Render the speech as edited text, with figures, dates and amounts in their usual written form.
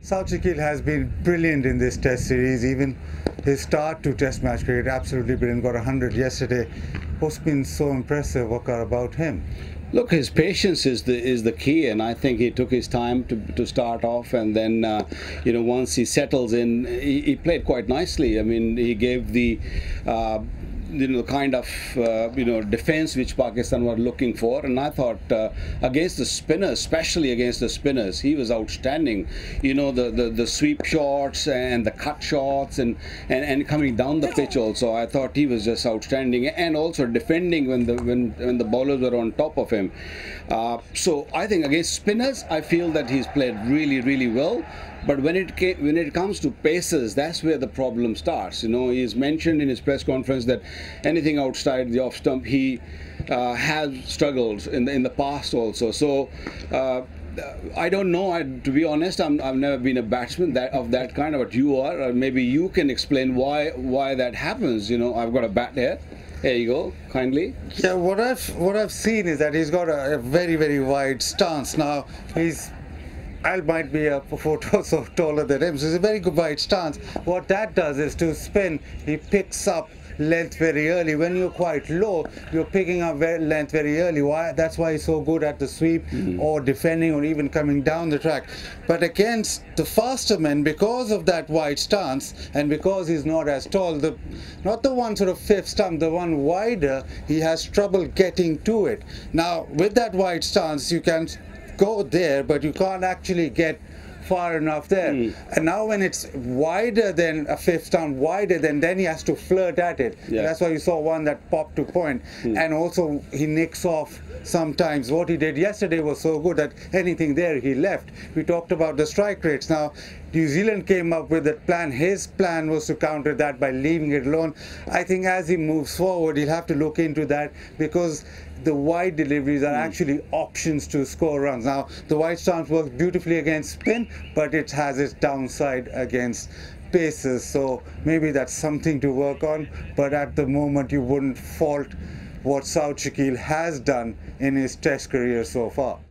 South has been brilliant in this test series. Even his start to test match cricket, absolutely brilliant. Got 100 yesterday. What's been so impressive, Waqar, about him? Look, his patience is the key, and I think he took his time to start off, and then once he settles in, he played quite nicely. I mean, he gave the kind of defense which Pakistan were looking for, and I thought against the spinners, especially against the spinners, he was outstanding. The sweep shots and the cut shots and coming down the pitch also, I thought he was just outstanding, and also defending when the bowlers were on top of him. So I think against spinners, I feel that he's played really well. But when it comes to pacers, that's where the problem starts. He's mentioned in his press conference that anything outside the off stump, he has struggled in the past also. So I don't know. To be honest, I've never been a batsman of that kind. But you are. Or maybe you can explain why that happens. I've got a bat here. There you go, kindly. Yeah, what I've seen is that he's got a very wide stance. Now Al might be a foot or so taller than him, so it's a very good wide stance. What that does is to spin, he picks up length very early. When you're quite low, you're picking up length very early. That's why he's so good at the sweep or defending or even coming down the track. But against the faster men, because of that wide stance and because he's not as tall, not the one sort of fifth stump, the one wider, he has trouble getting to it. Now, with that wide stance, you can go there, but you can't actually get far enough there. And now when it's wider than a fifth stump, then he has to flirt at it. Yeah. That's why you saw one that popped to point. And also he nicks off sometimes. What he did yesterday was so good that anything there he left. We talked about the strike rates. Now New Zealand came up with that plan. His plan was to counter that by leaving it alone. I think as he moves forward, he'll have to look into that, because the wide deliveries are actually options to score runs. Now, the wide stance works beautifully against spin, but it has its downside against paces. So maybe that's something to work on. But at the moment, you wouldn't fault what South has done in his test career so far.